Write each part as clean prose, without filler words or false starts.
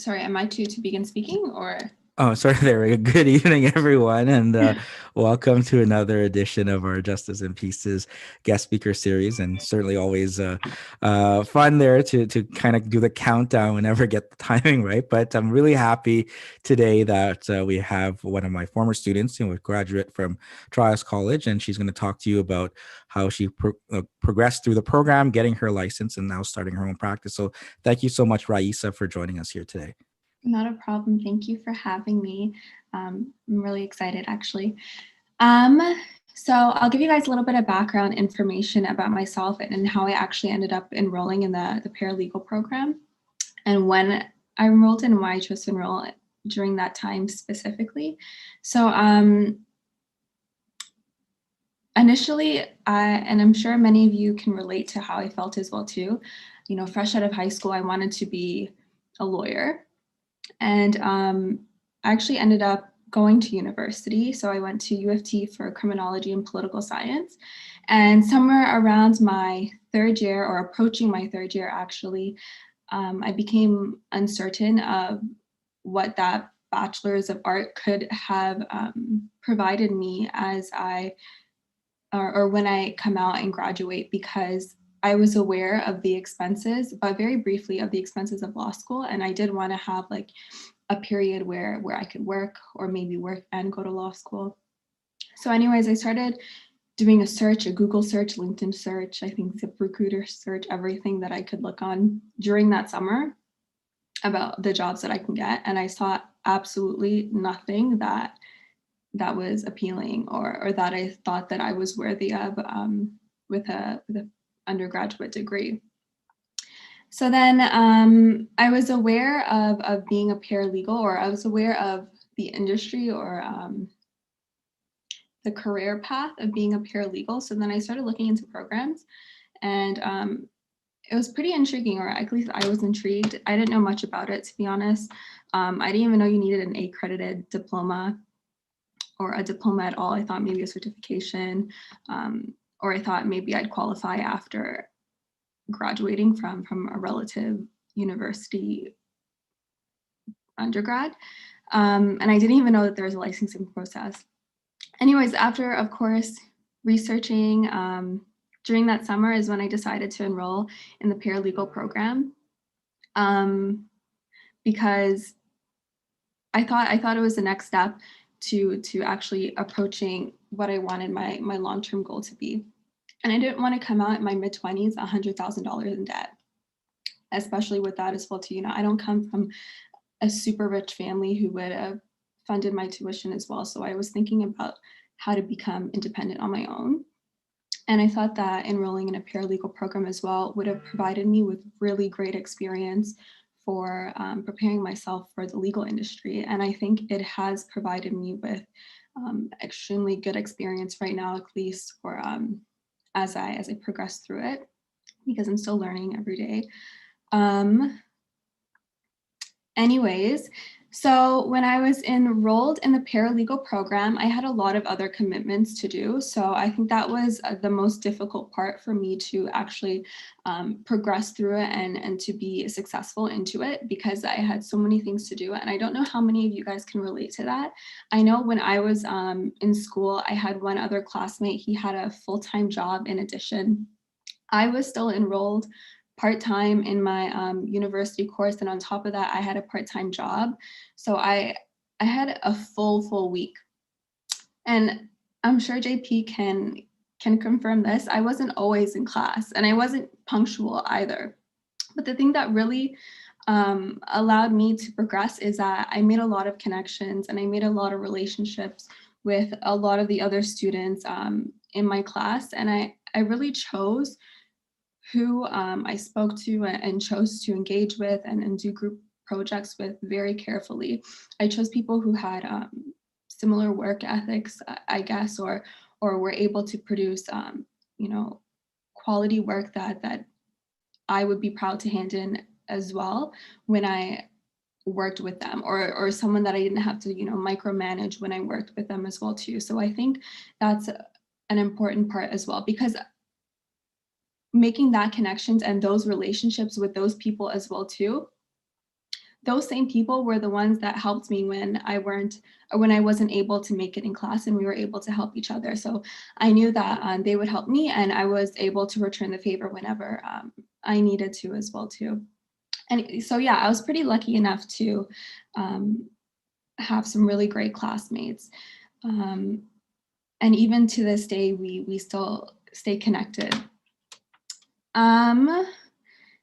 Sorry, am I to begin speaking or? Oh, sorry there. Good evening, everyone, and welcome to another edition of our Justice and Pieces guest speaker series. And certainly always fun there to kind of do the countdown whenever get the timing right. But I'm really happy today that we have one of my former students, a graduate from Trias College, and she's going to talk to you about how she progressed through the program, getting her license, and now starting her own practice. So thank you so much, Raiessa, for joining us here today. Not a problem. Thank you for having me. I'm really excited, actually. Um, so I'll give you guys a little bit of background information about myself and how I actually ended up enrolling in the paralegal program and when I enrolled and why I chose to enroll during that time specifically. So initially, and I'm sure many of you can relate to how I felt as well too. You know, fresh out of high school, I wanted to be a lawyer. And I actually ended up going to university. So I went to U of T for criminology and political science. And somewhere around my third year, or approaching my third year actually, I became uncertain of what that bachelor's of art could have provided me as or when I come out and graduate, because I was aware of the expenses, but very briefly of the expenses of law school. And I did want to have like a period where I could work, or maybe work and go to law school. So anyways, I started doing a search, a Google search, LinkedIn search, I think ZipRecruiter search, everything that I could look on during that summer about the jobs that I can get. And I saw absolutely nothing that was appealing, or that I thought that I was worthy of with a undergraduate degree. So then I was aware of being a paralegal, or I was aware of the industry, or the career path of being a paralegal. So then I started looking into programs, and it was pretty intriguing, or at least I was intrigued. I didn't know much about it, to be honest. I didn't even know you needed an accredited diploma, or a diploma at all. I thought maybe a certification, or I thought maybe I'd qualify after graduating from a relative university undergrad. And I didn't even know that there was a licensing process. Anyways, after, of course, researching during that summer is when I decided to enroll in the paralegal program, because I thought it was the next step to actually approaching what I wanted my long-term goal to be. And I didn't want to come out in my mid-20s $100,000 in debt, especially with that as well too. You know, I don't come from a super rich family who would have funded my tuition as well. So I was thinking about how to become independent on my own. And I thought that enrolling in a paralegal program as well would have provided me with really great experience for preparing myself for the legal industry. And I think it has provided me with extremely good experience right now, at least for as I progress through it, because I'm still learning every day. Anyways, so when I was enrolled in the paralegal program, I had a lot of other commitments to do. So I think that was the most difficult part for me to actually progress through it and to be successful into it, because I had so many things to do. And I don't know how many of you guys can relate to that. I know when I was in school, I had one other classmate. He had a full-time job in addition. I was still enrolled part-time in my university course, and on top of that I had a part-time job. So I had a full week, and I'm sure JP can confirm this. I wasn't always in class, and I wasn't punctual either. But the thing that really allowed me to progress is that I made a lot of connections, and I made a lot of relationships with a lot of the other students in my class, and I really chose who I spoke to and chose to engage with and do group projects with very carefully. I chose people who had similar work ethics, I guess, or were able to produce, you know, quality work that I would be proud to hand in as well when I worked with them, or someone that I didn't have to, you know, micromanage when I worked with them as well too. So I think that's an important part as well, because making that connections and those relationships with those people as well too those same people were the ones that helped me when I wasn't able to make it in class, and we were able to help each other. So I knew that they would help me, and I was able to return the favor whenever I needed to as well too. And so yeah, I was pretty lucky enough to um, have some really great classmates. Um, and even to this day, we still stay connected. Um,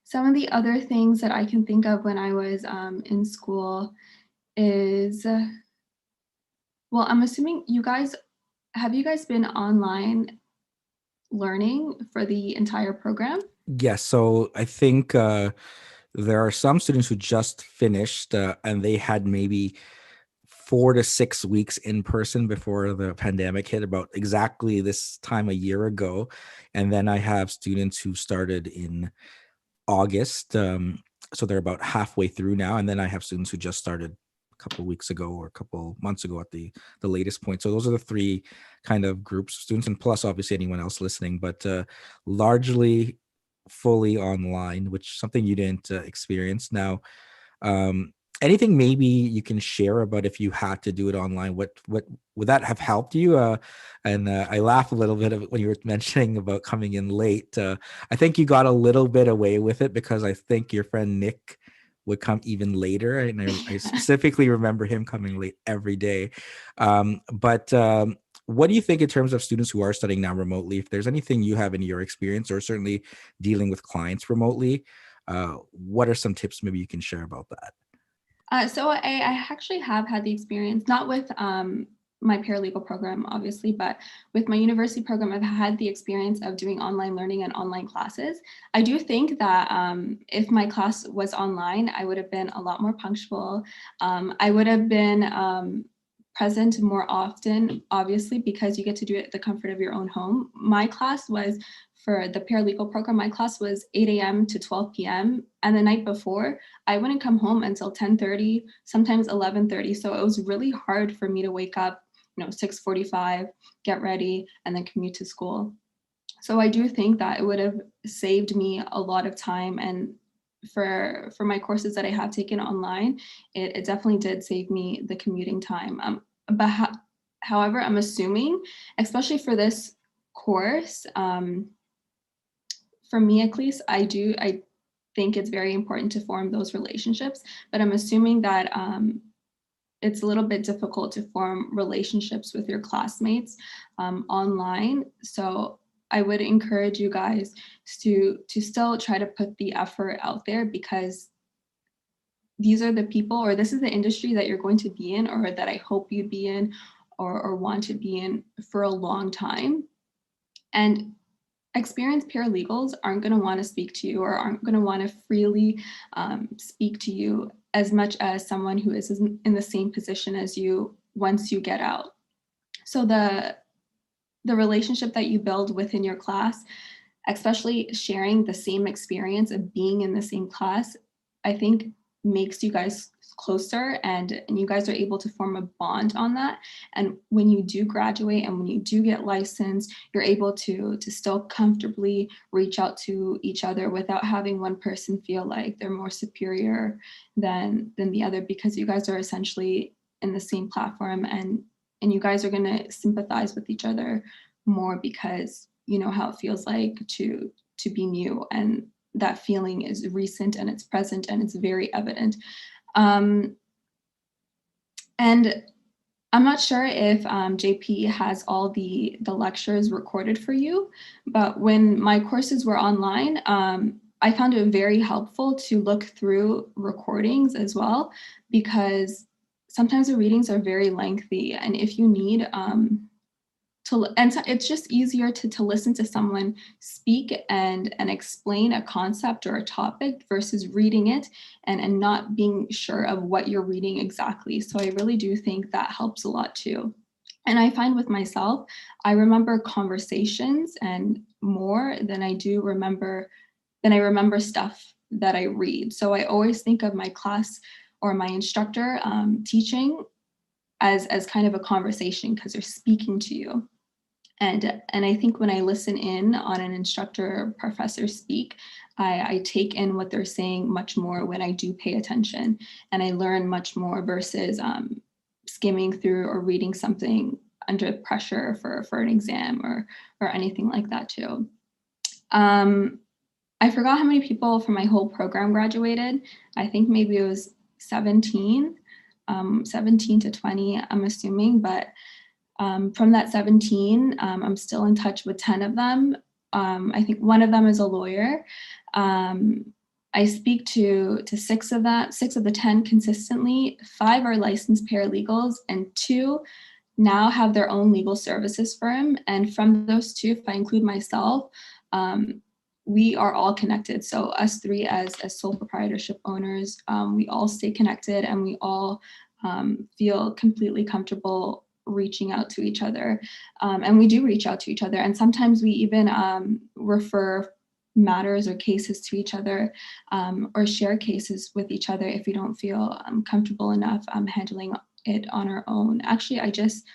some of the other things that I can think of when I was in school is, well, I'm assuming you guys been online learning for the entire program? Yes, so I think there are some students who just finished and they had maybe 4 to 6 weeks in person before the pandemic hit, about exactly this time a year ago. And then I have students who started in August. So they're about halfway through now. And then I have students who just started a couple of weeks ago or a couple months ago at the latest point. So those are the three kind of groups of students, and plus obviously anyone else listening, but largely fully online, which is something you didn't experience. Now, um, anything maybe you can share about if you had to do it online? What would that have helped you? And I laugh a little bit of when you were mentioning about coming in late. I think you got a little bit away with it because I think your friend Nick would come even later, and I specifically remember him coming late every day. But what do you think in terms of students who are studying now remotely? If there's anything you have in your experience, or certainly dealing with clients remotely, what are some tips maybe you can share about that? So I actually have had the experience, not with my paralegal program, obviously, but with my university program, I've had the experience of doing online learning and online classes. I do think that if my class was online, I would have been a lot more punctual. I would have been present more often, obviously, because you get to do it at the comfort of your own home. My class was for the paralegal program, my class was 8 a.m. to 12 p.m. And the night before, I wouldn't come home until 10:30, sometimes 11:30. So it was really hard for me to wake up, 6:45, get ready, and then commute to school. So I do think that it would have saved me a lot of time. And for my courses that I have taken online, it definitely did save me the commuting time. However, I'm assuming, especially for this course, for me at least, I think it's very important to form those relationships, but I'm assuming that it's a little bit difficult to form relationships with your classmates online. So I would encourage you guys to still try to put the effort out there, because these are the people, or this is the industry that you're going to be in, or that I hope you'd be in, or want to be in for a long time. And experienced paralegals aren't going to want to speak to you, or aren't going to want to freely speak to you as much as someone who is in the same position as you once you get out. So the relationship that you build within your class, especially sharing the same experience of being in the same class, I think makes you guys closer, and you guys are able to form a bond on that. And when you do graduate and when you do get licensed, you're able to still comfortably reach out to each other without having one person feel like they're more superior than the other, because you guys are essentially in the same platform, and you guys are going to sympathize with each other more, because you know how it feels like to be new, and that feeling is recent and it's present and it's very evident. um, and I'm not sure if JP has all the lectures recorded for you, but when my courses were online, I found it very helpful to look through recordings as well, because sometimes the readings are very lengthy, and if you need and so it's just easier to listen to someone speak and explain a concept or a topic versus reading it and not being sure of what you're reading exactly. So I really do think that helps a lot too. And I find with myself, I remember conversations and more than I remember stuff that I read. So I always think of my class or my instructor teaching as kind of a conversation, because they're speaking to you. And I think when I listen in on an instructor or professor speak, I take in what they're saying much more when I do pay attention, and I learn much more versus skimming through or reading something under pressure for an exam or anything like that too. I forgot how many people from my whole program graduated. I think maybe it was 17, 17 to 20, I'm assuming, but from that 17, I'm still in touch with 10 of them. I think one of them is a lawyer. I speak to six of the 10 consistently. 5 are licensed paralegals, and 2 now have their own legal services firm. And from those 2, if I include myself, we are all connected. So us 3 as sole proprietorship owners, we all stay connected, and we all feel completely comfortable reaching out to each other. And we do reach out to each other. And sometimes we even refer matters or cases to each other, or share cases with each other if we don't feel comfortable enough handling it on our own. Actually, I just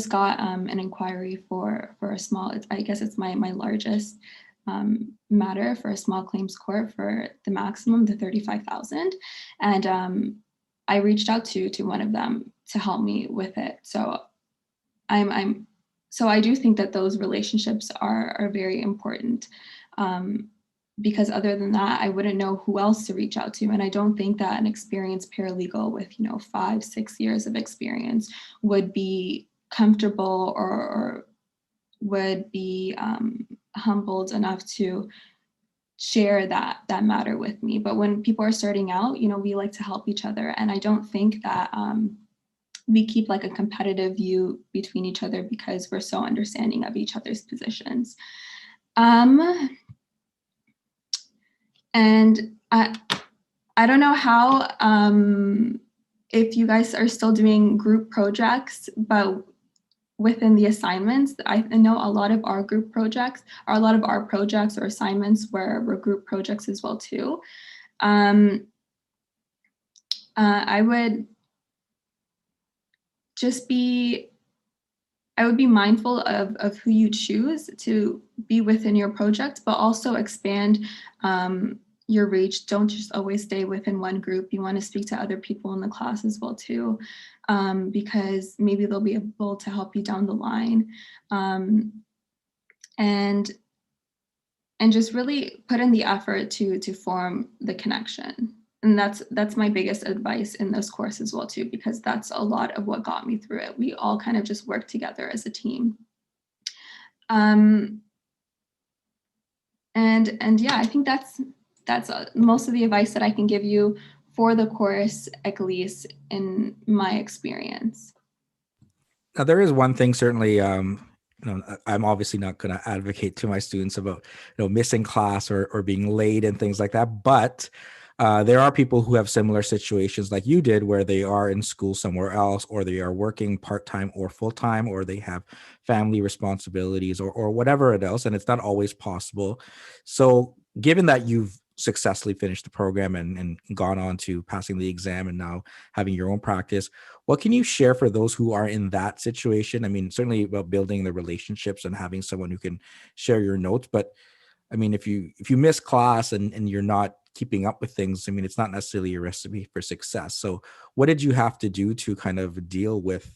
got an inquiry for a small, I guess it's my largest matter for a small claims court for the maximum, the 35,000. And I reached out to one of them to help me with it. So so I do think that those relationships are very important. Because other than that, I wouldn't know who else to reach out to. And I don't think that an experienced paralegal with, 5-6 years of experience would be comfortable or would be humbled enough to share that matter with me. But when people are starting out, we like to help each other. And I don't think that we keep like a competitive view between each other because we're so understanding of each other's positions. And I don't know how, if you guys are still doing group projects, but within the assignments, I know a lot of our group projects, or a lot of our projects or assignments were group projects as well too. I would be mindful of who you choose to be within your project, but also expand your reach. Don't just always stay within one group. You want to speak to other people in the class as well too, because maybe they'll be able to help you down the line. And just really put in the effort to form the connection. And that's my biggest advice in this course as well too, because that's a lot of what got me through it. We all kind of just work together as a team. And yeah, I think that's most of the advice that I can give you for the course, at least in my experience. Now, there is one thing certainly, I'm obviously not going to advocate to my students about, missing class or being late and things like that. But there are people who have similar situations like you did, where they are in school somewhere else, or they are working part-time or full-time, or they have family responsibilities or whatever else. And it's not always possible. So given that you've successfully finished the program and gone on to passing the exam and now having your own practice, what can you share for those who are in that situation? I mean, certainly about building the relationships and having someone who can share your notes. But I mean, if you miss class and you're not keeping up with things, I mean, it's not necessarily a recipe for success. So what did you have to do to kind of deal with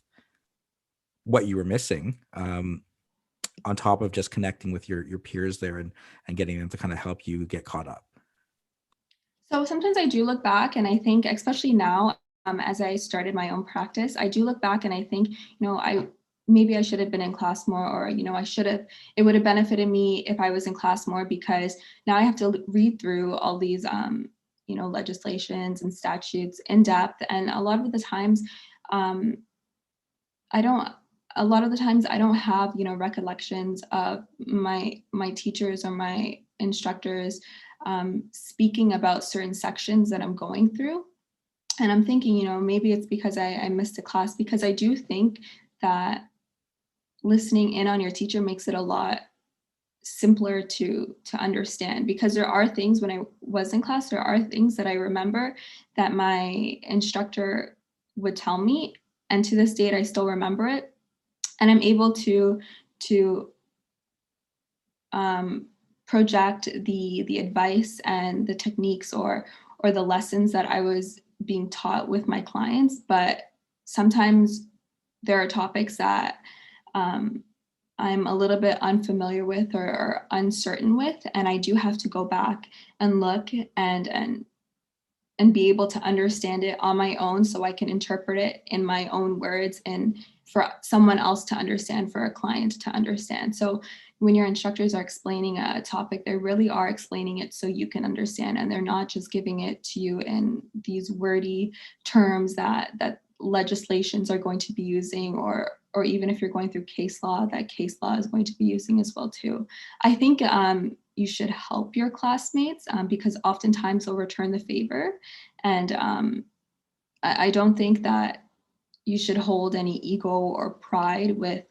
what you were missing, on top of just connecting with your peers there and getting them to kind of help you get caught up? So sometimes I do look back, and I think, especially now, as I started my own practice, I do look back and I think, maybe I should have been in class more, or, it would have benefited me if I was in class more, because now I have to read through all these, legislations and statutes in depth. And a lot of the times, I don't, I don't have, recollections of my teachers or my instructors speaking about certain sections that I'm going through. And I'm thinking, maybe it's because I missed a class, because I do think that listening in on your teacher makes it a lot simpler to understand, because there are things when I was in class, there are things that I remember that my instructor would tell me, and to this date I still remember it. and I'm able to um, project the advice and the techniques or the lessons that I was being taught with my clients. But sometimes there are topics that um, I'm a little bit unfamiliar with or uncertain with, and I do have to go back and look and be able to understand it on my own so I can interpret it in my own words and for someone else to understand, for a client to understand. So when your instructors are explaining a topic, they really are explaining it so you can understand, and they're not just giving it to you in these wordy terms that legislations are going to be using, or even if you're going through case law, that case law is going to be using as well too. I think you should help your classmates because oftentimes they'll return the favor. And I don't think that you should hold any ego or pride with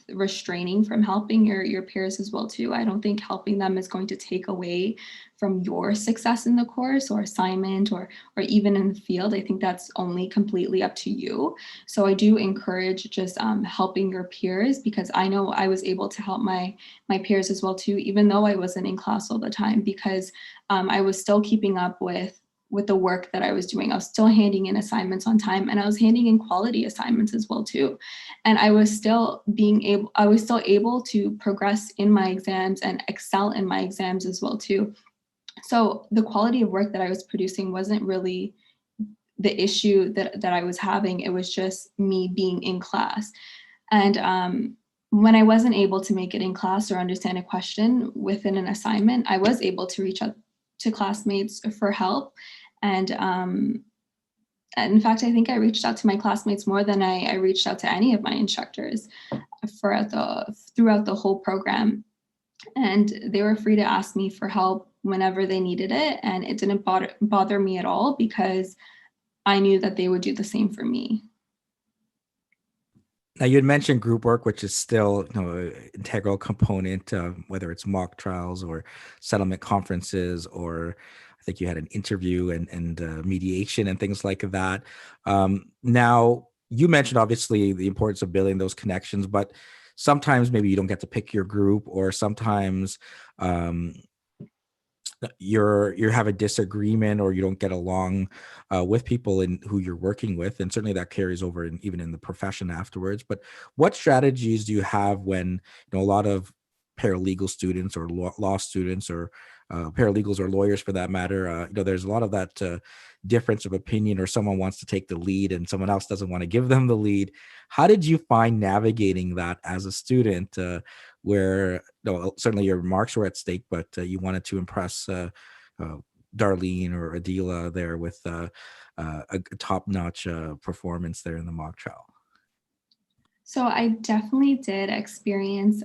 restraining from helping your peers as well too. I don't think helping them is going to take away from your success in the course or assignment or even in the field. I think that's only completely up to you. So I do encourage just helping your peers, because I know I was able to help my peers as well too, even though I wasn't in class all the time, because I was still keeping up with the work that I was doing. I was still handing in assignments on time, and I was handing in quality assignments as well too. And I was still able to progress in my exams and excel in my exams as well too. So the quality of work that I was producing wasn't really the issue that I was having. It was just me being in class. And when I wasn't able to make it in class or understand a question within an assignment, I was able to reach out to classmates for help. And in fact, I think I reached out to my classmates more than I reached out to any of my instructors throughout the whole program. And they were free to ask me for help whenever they needed it. And it didn't bother me at all, because I knew that they would do the same for me. Now you had mentioned group work, which is still, an integral component, whether it's mock trials or settlement conferences, or I think you had an interview and mediation and things like that. Now you mentioned obviously the importance of building those connections, but sometimes maybe you don't get to pick your group, or sometimes um, you have a disagreement, or you don't get along with people in who you're working with, and certainly that carries over even in the profession afterwards. But what strategies do you have when a lot of paralegal students or law students, or paralegals or lawyers for that matter, there's a lot of that difference of opinion, or someone wants to take the lead and someone else doesn't want to give them the lead? How did you find navigating that as a student, where certainly your marks were at stake, but you wanted to impress uh, Darlene or Adila there with a top-notch performance there in the mock trial? So I definitely did experience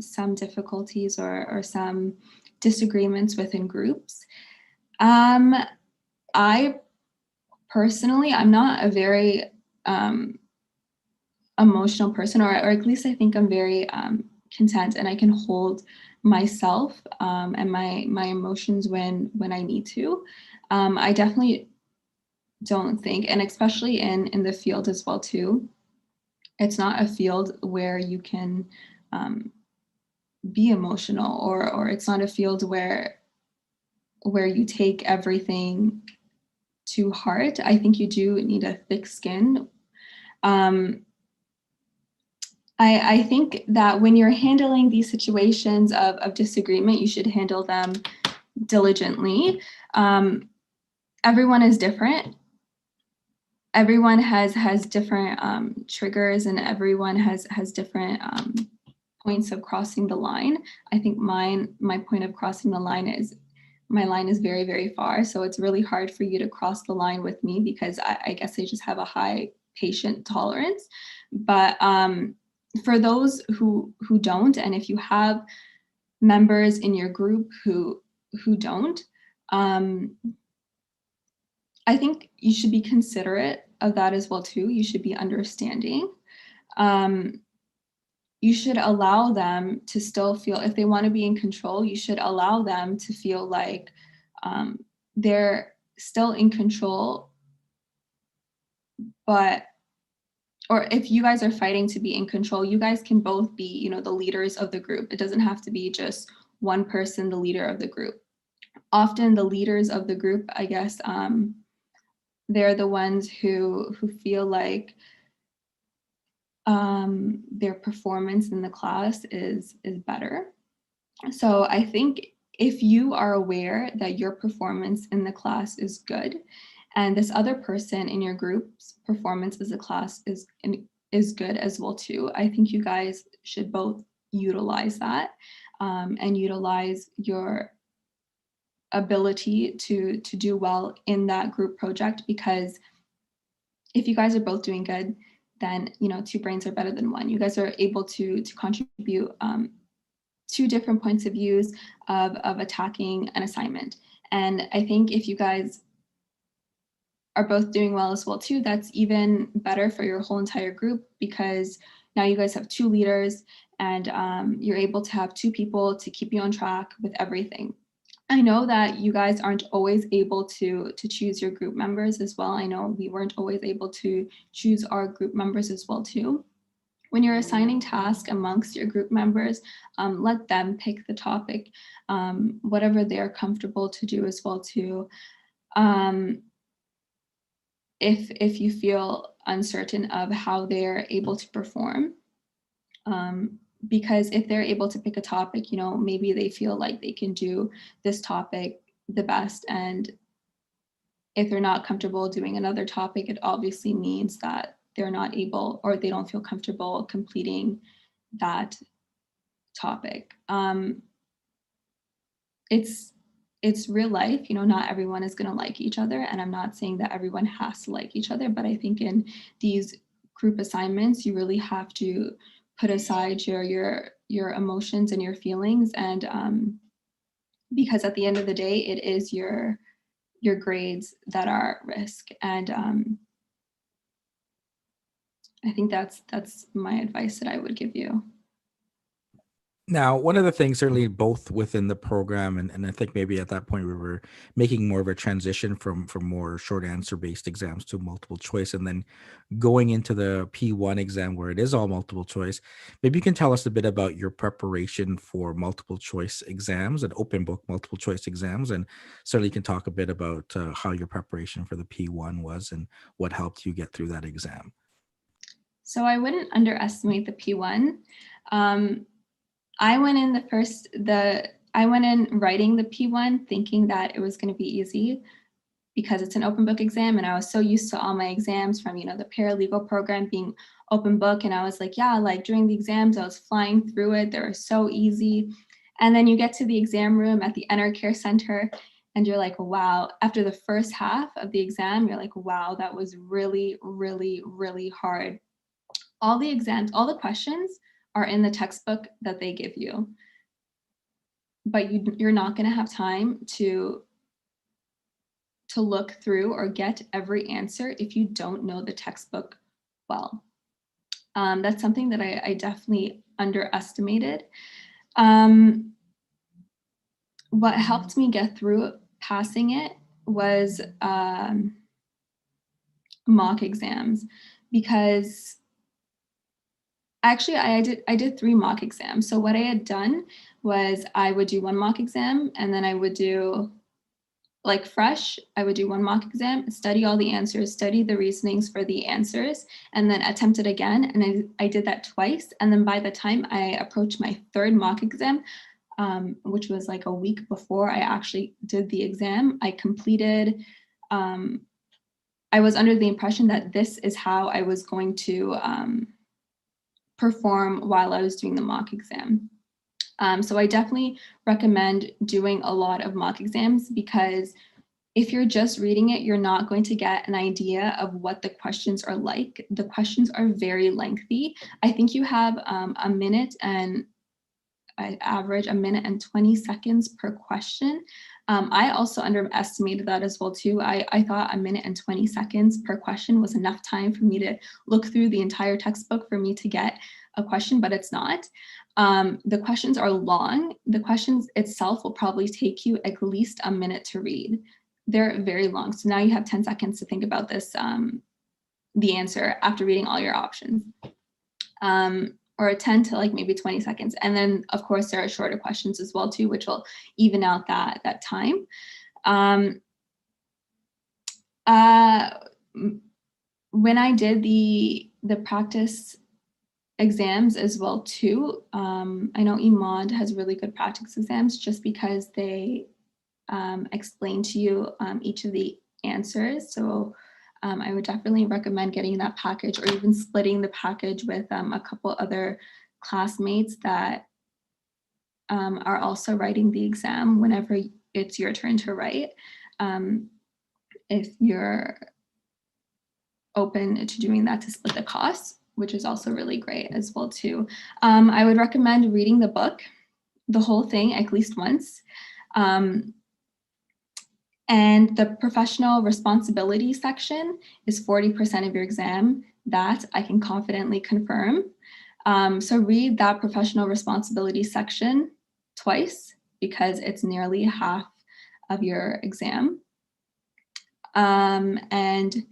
some difficulties or some disagreements within groups. Um, I personally, I'm not a very um, emotional person, or at least I think I'm very content, and I can hold myself and my emotions when I need to. I definitely don't think, and especially in the field as well too, it's not a field where you can um, be emotional, or it's not a field where you take everything to heart. I think you do need a thick skin. Um, I think that when you're handling these situations of disagreement, you should handle them diligently. Everyone is different. Everyone has different triggers, and everyone has different points of crossing the line. I think my point of crossing the line is my line is very, very far. So it's really hard for you to cross the line with me, because I guess I just have a high patient tolerance. But for those who don't, and if you have members in your group who don't, um, I think you should be considerate of that as well too. You should be understanding. Um, you should allow them to still feel, if they want to be in control, you should allow them to feel like they're still in control, but or if you guys are fighting to be in control, you guys can both be, you know, the leaders of the group. It doesn't have to be just one person, the leader of the group. Often the leaders of the group, I guess, they're the ones who feel like their performance in the class is better. So I think if you are aware that your performance in the class is good, and this other person in your group's performance as a class is good as well too, I think you guys should both utilize that, and utilize your ability to do well in that group project, because if you guys are both doing good, then, you know, two brains are better than one. You guys are able to contribute two different points of views of attacking an assignment. And I think if you guys are both doing well as well too, that's even better for your whole entire group, because now you guys have two leaders, and you're able to have two people to keep you on track with everything. I know that you guys aren't always able to choose your group members as well. I know we weren't always able to choose our group members as well too. When you're assigning tasks amongst your group members, let them pick the topic, whatever they're comfortable to do as well too. If you feel uncertain of how they're able to perform, because if they're able to pick a topic, you know, maybe they feel like they can do this topic the best, and if they're not comfortable doing another topic, it obviously means that they're not able, or they don't feel comfortable completing that topic. It's real life, you know, not everyone is going to like each other, and I'm not saying that everyone has to like each other, but I think in these group assignments, you really have to put aside your emotions and your feelings, and because at the end of the day, it is your grades that are at risk. And I think that's my advice that I would give you. Now, one of the things, certainly both within the program, and I think maybe at that point we were making more of a transition from more short answer based exams to multiple choice, and then going into the P1 exam where it is all multiple choice. Maybe you can tell us a bit about your preparation for multiple choice exams and open book multiple choice exams, and certainly you can talk a bit about how your preparation for the P1 was and what helped you get through that exam. So I wouldn't underestimate the P1. I went in writing the P1 thinking that it was going to be easy, because it's an open book exam, and I was so used to all my exams from, you know, the paralegal program being open book, and I was like, yeah, like during the exams I was flying through it. They were so easy. And then you get to the exam room at the Enter Care Center, and you're like, wow, after the first half of the exam, you're like, wow, that was really, really, really hard. All the questions are in the textbook that they give you, but you're not going to have time to look through or get every answer if you don't know the textbook well. That's something that I definitely underestimated. What helped me get through passing it was mock exams, because actually I did 3 mock exams. So what I had done was I would do one mock exam, and then I would do, like fresh, I would do one mock exam, study all the answers, study the reasonings for the answers, and then attempt it again. And I did that twice. And then by the time I approached my 3rd mock exam, which was like a week before I actually did the exam, I completed, I was under the impression that this is how I was going to perform while I was doing the mock exam. So I definitely recommend doing a lot of mock exams, because if you're just reading it, you're not going to get an idea of what the questions are like. The questions are very lengthy. I think you have a minute, and I average a minute and 20 seconds per question. I also underestimated that as well too. I thought a minute and 20 seconds per question was enough time for me to look through the entire textbook for me to get a question, but it's not. The questions are long. The questions itself will probably take you at least a minute to read. They're very long. So now you have 10 seconds to think about this the answer after reading all your options. Or 10 to like maybe 20 seconds. And then of course there are shorter questions as well too, which will even out that time. When I did the practice exams as well too, I know Iman has really good practice exams just because they explain to you each of the answers. So I would definitely recommend getting that package or even splitting the package with a couple other classmates that are also writing the exam whenever it's your turn to write. If you're open to doing that, to split the costs, which is also really great as well too. I would recommend reading the book, the whole thing at least once. And the professional responsibility section is 40% of your exam. That I can confidently confirm. So read that professional responsibility section twice because it's nearly half of your exam. And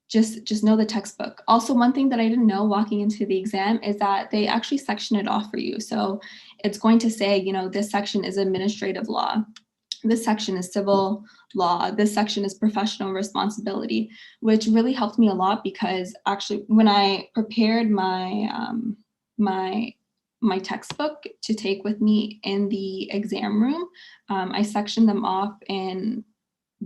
just know the textbook. Also, one thing that I didn't know walking into the exam is that they actually section it off for you. So it's going to say, you know, this section is administrative law. This section is civil law. This section is professional responsibility, which really helped me a lot because actually when I prepared my my textbook to take with me in the exam room, I sectioned them off in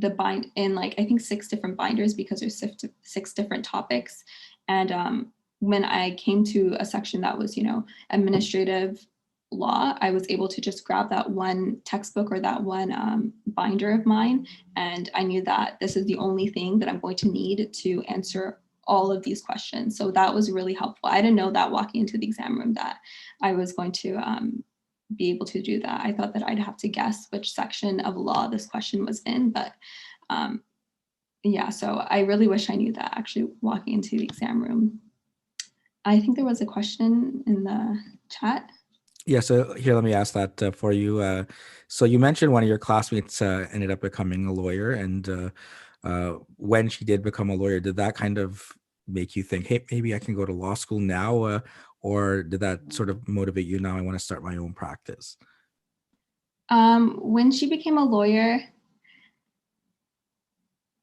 like I think 6 different binders because there's 6 different topics. And when I came to a section that was, you know, administrative law, I was able to just grab that one textbook or that one binder of mine, and I knew that this is the only thing that I'm going to need to answer all of these questions. So that was really helpful. I didn't know that walking into the exam room that I was going to be able to do that. I thought that I'd have to guess which section of law this question was in, but yeah, so I really wish I knew that actually walking into the exam room. I think there was a question in the chat. Yeah, so here, let me ask that for you. So you mentioned one of your classmates ended up becoming a lawyer, and when she did become a lawyer, did that kind of make you think, hey, maybe I can go to law school now? Or did that sort of motivate you? Now I want to start my own practice. When she became a lawyer,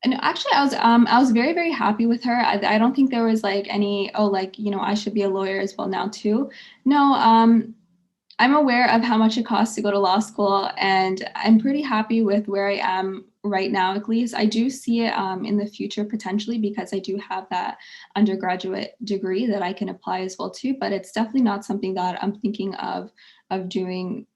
and actually I was very, very happy with her. I don't think there was like any, oh, like, you know, I should be a lawyer as well now too. No, I'm aware of how much it costs to go to law school, and I'm pretty happy with where I am right now, at least. I do see it in the future potentially because I do have that undergraduate degree that I can apply as well too, but it's definitely not something that I'm thinking of doing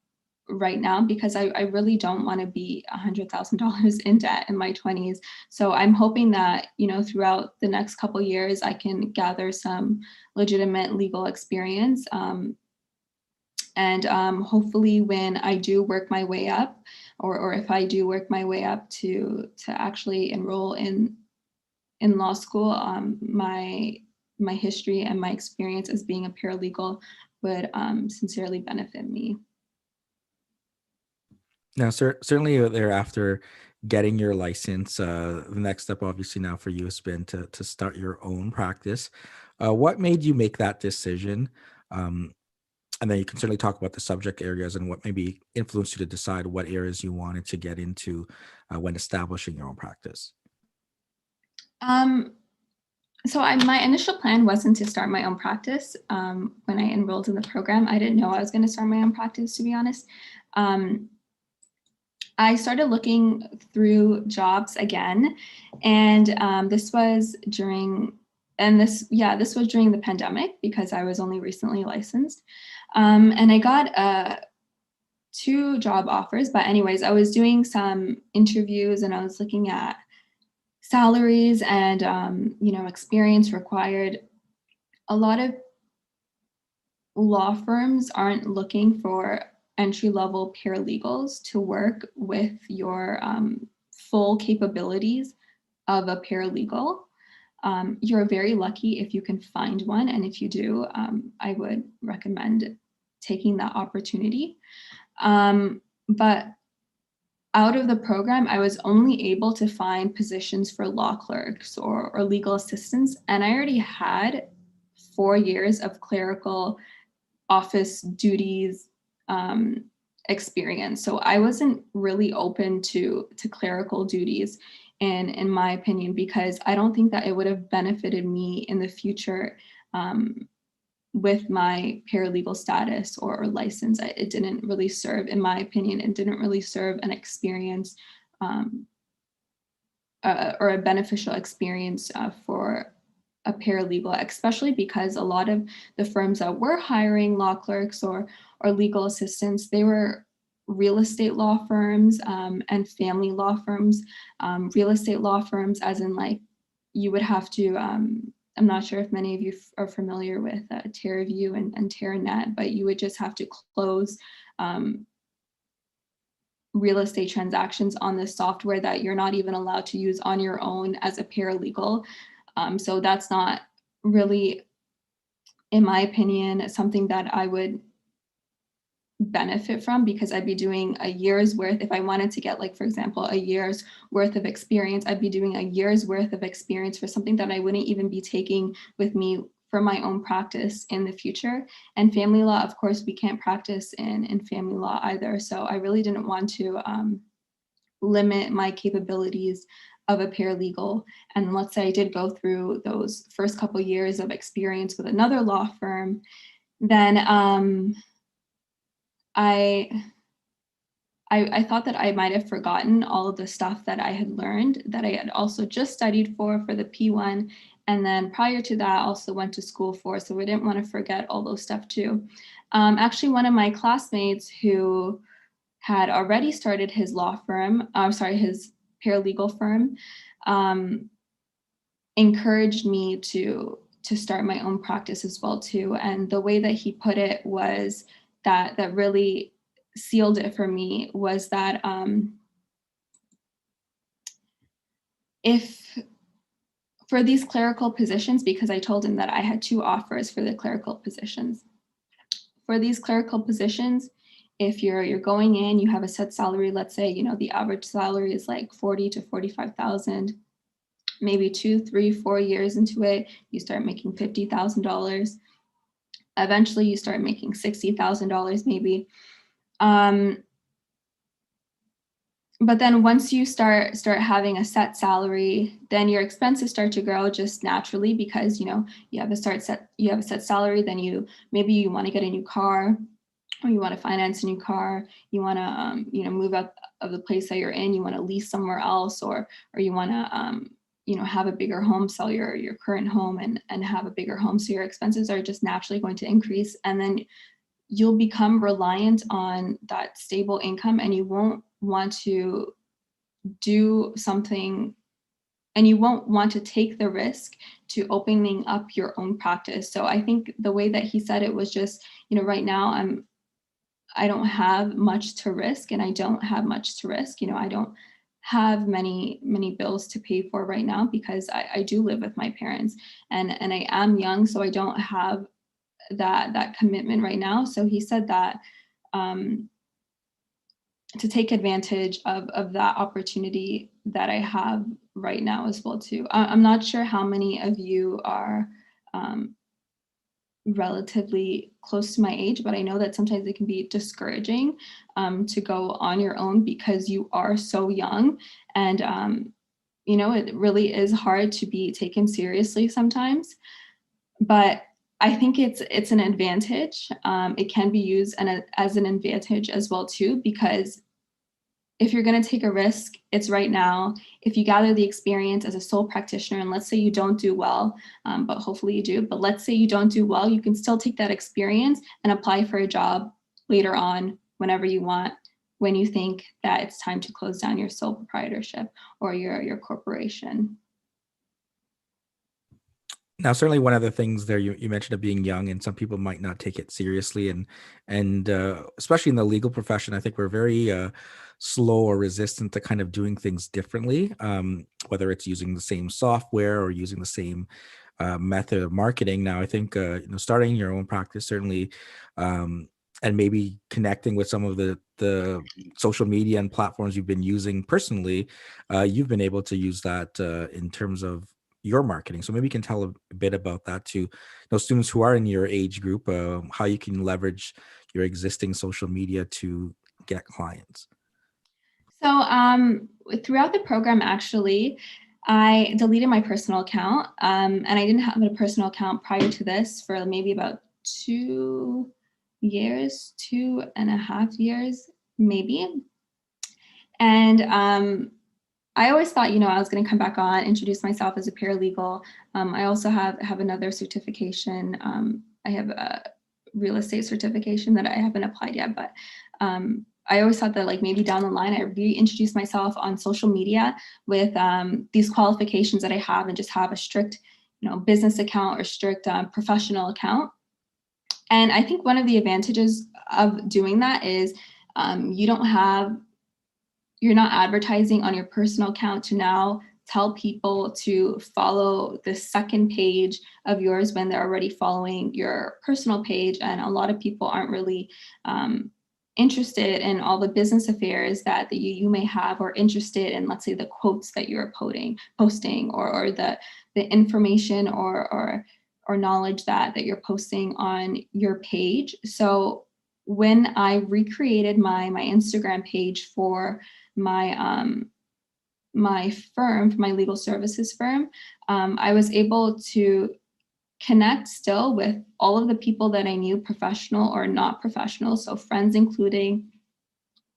right now because I really don't want to be $100,000 in debt in my 20s. So I'm hoping that, you know, throughout the next couple years, I can gather some legitimate legal experience. And hopefully when I do work my way up, or if I do work my way up to actually enroll in law school, my history and my experience as being a paralegal would sincerely benefit me. Now, certainly thereafter getting your license, the next step obviously now for you has been to start your own practice. What made you make that decision? And then you can certainly talk about the subject areas and what maybe influenced you to decide what areas you wanted to get into when establishing your own practice. Um, so my initial plan wasn't to start my own practice. When I enrolled in the program, I didn't know I was going to start my own practice, to be honest. I started looking through jobs again, and this was during the pandemic because I was only recently licensed, and I got 2 job offers. But anyways, I was doing some interviews and I was looking at salaries and you know, experience required. A lot of law firms aren't looking for entry-level paralegals to work with your full capabilities of a paralegal. You're very lucky if you can find one, and if you do, I would recommend taking that opportunity. But out of the program, I was only able to find positions for law clerks or legal assistants. And I already had 4 years of clerical office duties experience. So I wasn't really open to clerical duties in my opinion, because I don't think that it would have benefited me in the future with my paralegal status or license. It didn't really serve, in my opinion, it didn't really serve an experience um, or a beneficial experience for a paralegal, especially because a lot of the firms that were hiring law clerks or legal assistants, they were real estate law firms and family law firms. Real estate law firms, as in like you would have to. I'm not sure if many of you are familiar with TerraView and TerraNet, but you would just have to close real estate transactions on this software that you're not even allowed to use on your own as a paralegal. So that's not really, in my opinion, something that I would benefit from, because I'd be doing a year's worth. If I wanted to get, like, for example, a year's worth of experience, I'd be doing a year's worth of experience for something that I wouldn't even be taking with me for my own practice in the future. And family law, of course, we can't practice in family law either. So I really didn't want to limit my capabilities of a paralegal. And let's say I did go through those first couple years of experience with another law firm, then I I thought that I might have forgotten all of the stuff that I had learned, that I had also just studied for the P1. And then prior to that, also went to school for. So I didn't want to forget all those stuff too. Actually, one of my classmates who had already started his law firm, his paralegal firm, encouraged me to start my own practice as well too. And the way that he put it was that really sealed it for me, was that if for these clerical positions, because I told him that I had 2 offers for the clerical positions. For these clerical positions, if you're going in, you have a set salary. Let's say, the average salary is like 40 to 45,000. Maybe 2, 3, 4 years into it, you start making $50,000. Eventually, you start making $60,000 maybe. But then once you start having a set salary, then your expenses start to grow just naturally, because you have a set salary. Then maybe you want to get a new car, or you want to finance a new car. You want to move out of the place that you're in. You want to lease somewhere else, or you want to have a bigger home, sell your current home and have a bigger home. So your expenses are just naturally going to increase, and then you'll become reliant on that stable income, and you won't want to do something, and you won't want to take the risk to opening up your own practice. So I think the way that he said it was just, right now I don't have much to risk, and I don't have much to risk. I don't have many bills to pay for right now, because I do live with my parents, and I am young, so I don't have that commitment right now. So he said that to take advantage of that opportunity that I have right now as well too. I'm not sure how many of you are relatively close to my age, but I know that sometimes it can be discouraging to go on your own, because you are so young, and it really is hard to be taken seriously sometimes. But I think it's an advantage. It can be used as an advantage as well too, because if you're going to take a risk, it's right now. If you gather the experience as a sole practitioner, and let's say you don't do well, but hopefully you do, but let's say you don't do well, you can still take that experience and apply for a job later on, whenever you want, when you think that it's time to close down your sole proprietorship or your corporation. Now, certainly one of the things there you mentioned of being young, and some people might not take it seriously, and especially in the legal profession, I think we're very slow or resistant to kind of doing things differently, whether it's using the same software or using the same method of marketing. Now, I think starting your own practice certainly and maybe connecting with some of the social media and platforms you've been using personally, you've been able to use that in terms of your marketing. So maybe you can tell a bit about that to students who are in your age group, how you can leverage your existing social media to get clients. So throughout the program, actually, I deleted my personal account, and I didn't have a personal account prior to this for maybe about 2 years, 2.5 years, maybe. And I always thought, I was going to come back on, introduce myself as a paralegal. I also have another certification. I have a real estate certification that I haven't applied yet, but I always thought that like maybe down the line I reintroduce myself on social media with these qualifications that I have, and just have a strict, business account or strict professional account. And I think one of the advantages of doing that is you're not advertising on your personal account to now tell people to follow the second page of yours when they're already following your personal page. And a lot of people aren't really interested in all the business affairs that you may have, or interested in, let's say, the quotes that you're posting, or the information or knowledge that you're posting on your page. So when I recreated my Instagram page for my firm, for my legal services firm, I was able to connect still with all of the people that I knew, professional or not professional, so friends including,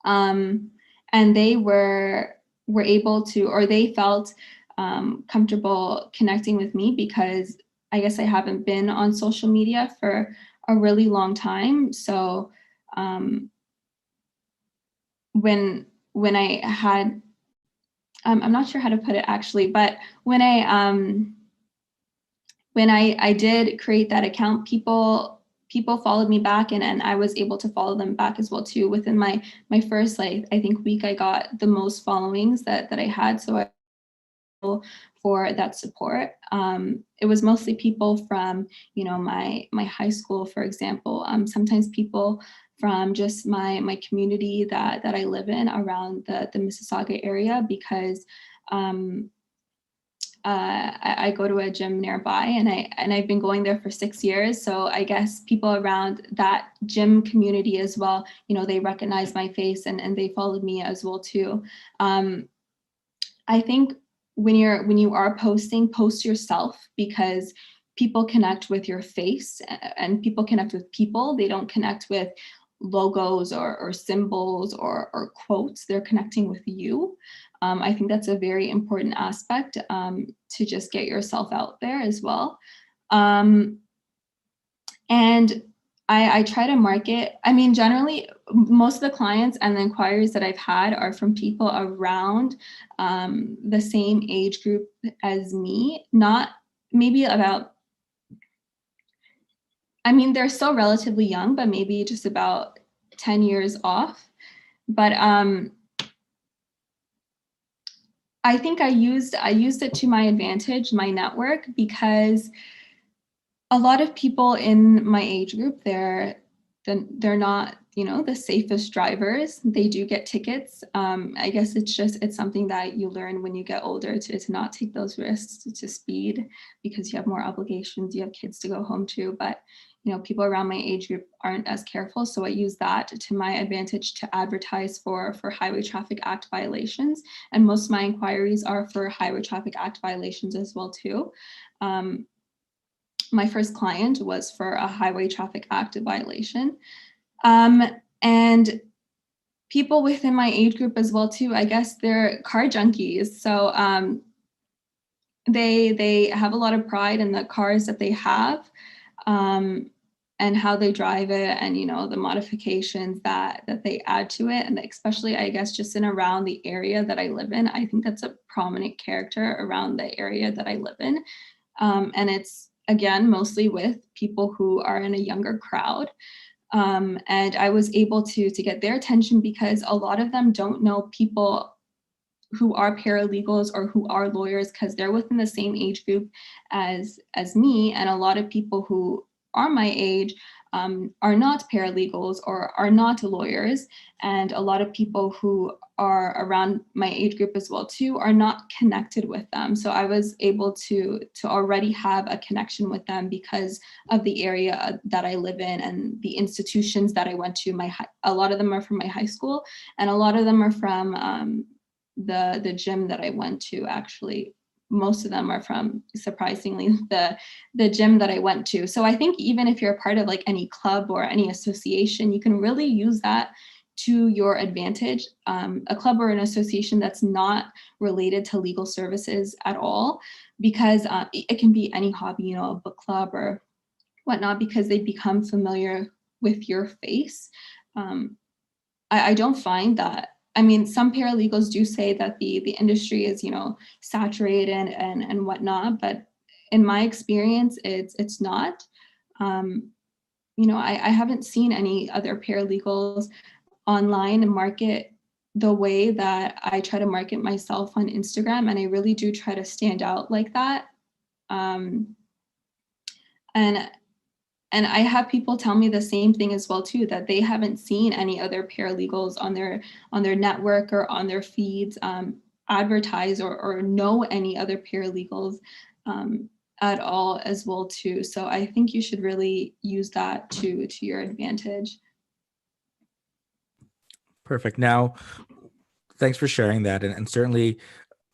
and they were able to, or they felt comfortable connecting with me, because I guess I haven't been on social media for a really long time. So when I had, I'm not sure how to put it actually, but when I did create that account, people followed me back, and I was able to follow them back as well too. Within my first, like, I think week, I got the most followings that I had. So I for that support. It was mostly people from, my high school, for example. Sometimes people from just my community that I live in around the Mississauga area, because I go to a gym nearby, and I've been going there for 6 years. So I guess people around that gym community as well, they recognize my face, and they followed me as well too. I think when you are posting, post yourself, because people connect with your face, and people connect with people. They don't connect with logos or symbols or quotes. They're connecting with you. I think that's a very important aspect, to just get yourself out there as well. And I try to market. I mean, generally, most of the clients and the inquiries that I've had are from people around the same age group as me, not maybe about, I mean, they're still relatively young, but maybe just about 10 years off. But I think I used it to my advantage, my network, because a lot of people in my age group, they're not, the safest drivers. They do get tickets. I guess it's something that you learn when you get older, to not take those risks, to speed, because you have more obligations, you have kids to go home to. But people around my age group aren't as careful. So I use that to my advantage to advertise for Highway Traffic Act violations. And most of my inquiries are for Highway Traffic Act violations as well too. My first client was for a Highway Traffic Act violation. And people within my age group as well too, I guess they're car junkies. So they have a lot of pride in the cars that they have, and how they drive it, and the modifications that they add to it. And especially, I guess, just in around the area that I live in, I think that's a prominent character around the area that I live in. And it's, again, mostly with people who are in a younger crowd. And I was able to get their attention, because a lot of them don't know people who are paralegals or who are lawyers, because they're within the same age group as me. And a lot of people who are my age are not paralegals or are not lawyers. And a lot of people who are around my age group as well too are not connected with them. So I was able to already have a connection with them because of the area that I live in and the institutions that I went to. A lot of them are from my high school, and a lot of them are from the gym that I went to. Actually, most of them are from, surprisingly, the gym that I went to. So I think even if you're a part of like any club or any association, you can really use that to your advantage. A club or an association that's not related to legal services at all, because it can be any hobby, you know, a book club or whatnot, because they become familiar with your face. I don't find that. I mean, some paralegals do say that the industry is, you know, saturated and whatnot, but in my experience, it's not. Um, you know, I haven't seen any other paralegals online market the way that I try to market myself on Instagram, and I really do try to stand out like that. Um, and And I have people tell me the same thing as well too, that they haven't seen any other paralegals on their network or on their feeds advertise or know any other paralegals at all as well too. So I think you should really use that to your advantage. Perfect. Now, thanks for sharing that. And certainly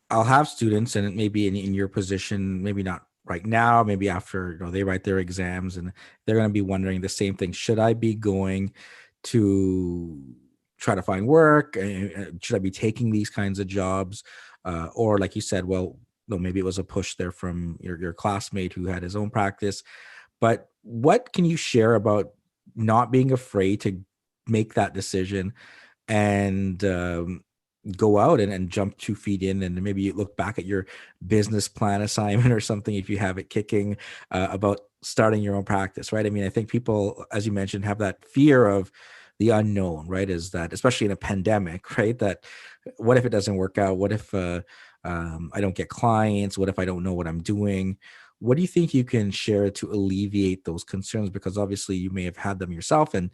I'll have students, and maybe in your position, maybe not right now, maybe after, they write their exams, and they're going to be wondering the same thing. Should I be going to try to find work? Should I be taking these kinds of jobs? Or like you said, well, no, maybe it was a push there from your classmate who had his own practice. But what can you share about not being afraid to make that decision and go out and jump 2 feet in, and maybe you look back at your business plan assignment or something, if you have it kicking, about starting your own practice, right? I mean, I think people, as you mentioned, have that fear of the unknown, right? Is that, especially in a pandemic, right? That what if it doesn't work out? What if I don't get clients? What if I don't know what I'm doing? What do you think you can share to alleviate those concerns? Because obviously you may have had them yourself, and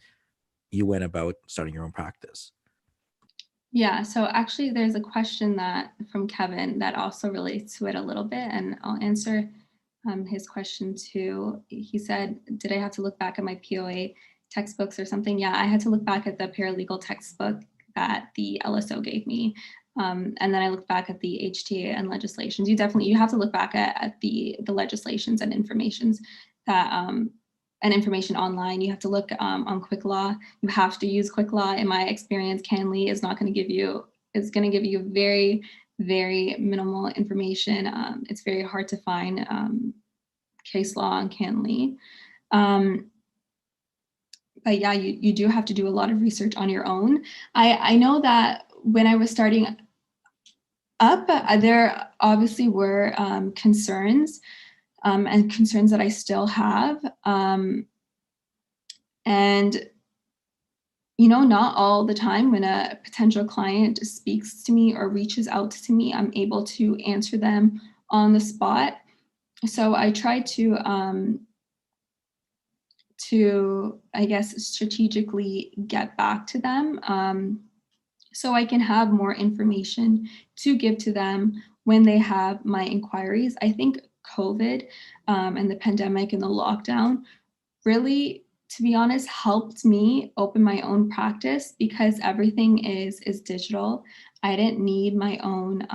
you went about starting your own practice. Yeah, so actually there's a question that from Kevin that also relates to it a little bit, and I'll answer his question too. He said, did I have to look back at my POA textbooks or something? Yeah, I had to look back at the paralegal textbook that the LSO gave me. And then I looked back at the HTA and legislations. You have to look back at the legislations and informations that and information online. You have to look on Quick Law. You have to use Quick Law. In my experience, Canly is not going to give you, is going to give you very, very minimal information. It's very hard to find case law on Canly. But yeah, you do have to do a lot of research on your own. I know that when I was starting up, there obviously were concerns and concerns that I still have. And you know, not all the time when a potential client speaks to me or reaches out to me, I'm able to answer them on the spot. So I try to, I guess, strategically get back to them so I can have more information to give to them when they have my inquiries. I think COVID and the pandemic and the lockdown really, to be honest, helped me open my own practice because everything is digital. I didn't need my own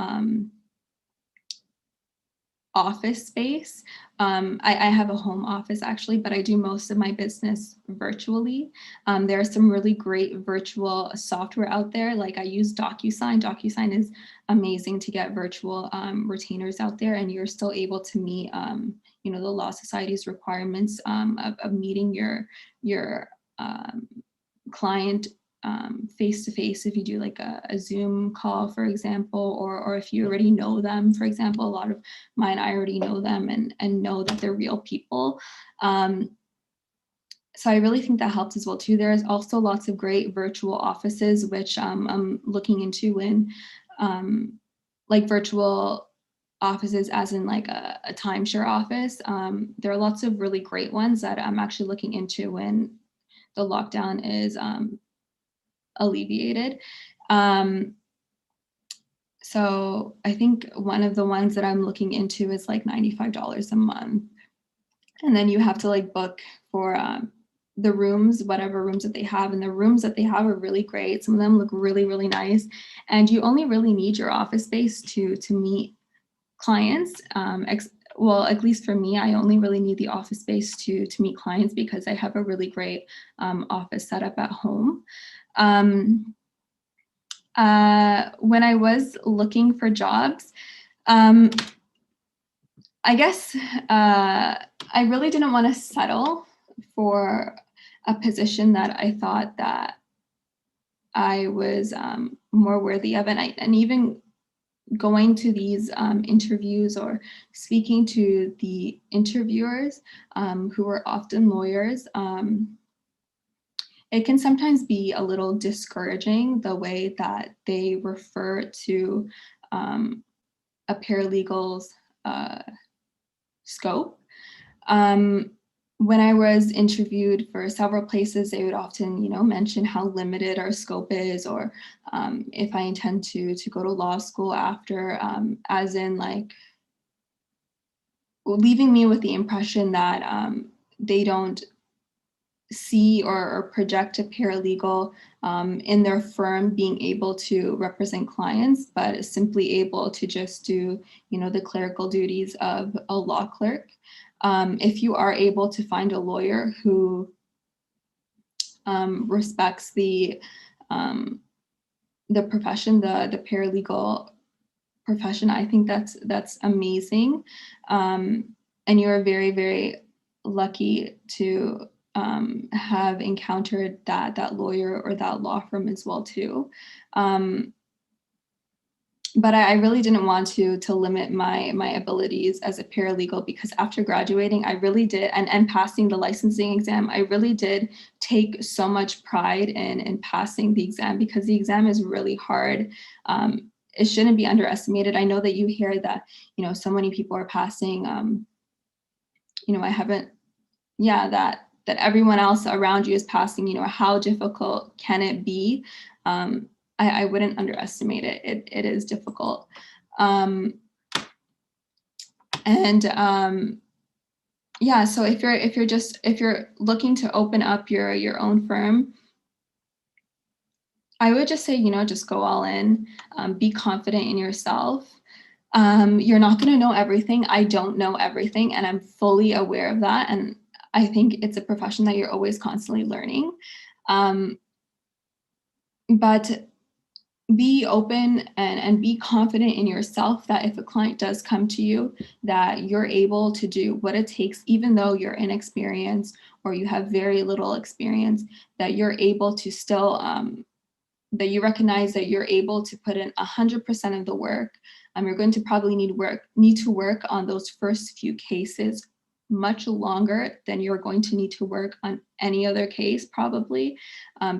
office space. I have a home office actually, but I do most of my business virtually. There are some really great virtual software out there. Like I use DocuSign. DocuSign is amazing to get virtual retainers out there, and you're still able to meet, you know, the Law Society's requirements of meeting your client face to face. If you do like a Zoom call, for example, or if you already know them, for example, a lot of mine, I already know them and know that they're real people. So I really think that helps as well too. There's also lots of great virtual offices, which I'm looking into in like virtual offices as in like a timeshare office. There are lots of really great ones that I'm actually looking into the lockdown is alleviated. Um, so I think one of the ones that I'm looking into is like $95 a month. And then you have to like book for the rooms, whatever rooms that they have. And the rooms that they have are really great. Some of them look really, really nice. And you only really need your office space to meet clients. Well, at least for me, I only really need the office space to meet clients because I have a really great office setup at home. When I was looking for jobs, I guess I really didn't want to settle for a position that I thought that I was more worthy of, and even going to these interviews or speaking to the interviewers who are often lawyers, it can sometimes be a little discouraging the way that they refer to a paralegal's scope. When I was interviewed for several places, they would often, mention how limited our scope is, or if I intend to go to law school after, as in like leaving me with the impression that they don't see or project a paralegal in their firm being able to represent clients, but simply able to just do, the clerical duties of a law clerk. If you are able to find a lawyer who respects the profession, the paralegal profession, I think that's amazing, and you're very, very lucky to have encountered that lawyer or that law firm as well too. But I really didn't want to limit my abilities as a paralegal, because after graduating, I really did, and passing the licensing exam, I really did take so much pride in passing the exam, because the exam is really hard. It shouldn't be underestimated. I know that you hear that, so many people are passing. I haven't, yeah, that everyone else around you is passing. How difficult can it be? I wouldn't underestimate it. It is difficult. Yeah, so if you're looking to open up your own firm, I would just say, just go all in, be confident in yourself. You're not going to know everything. I don't know everything, and I'm fully aware of that. And I think it's a profession that you're always constantly learning. But be open and be confident in yourself that if a client does come to you, that you're able to do what it takes, even though you're inexperienced or you have very little experience, that you're able to still, that you recognize that you're able to put in 100% of the work. You're going to probably need to work on those first few cases much longer than you're going to need to work on any other case, probably,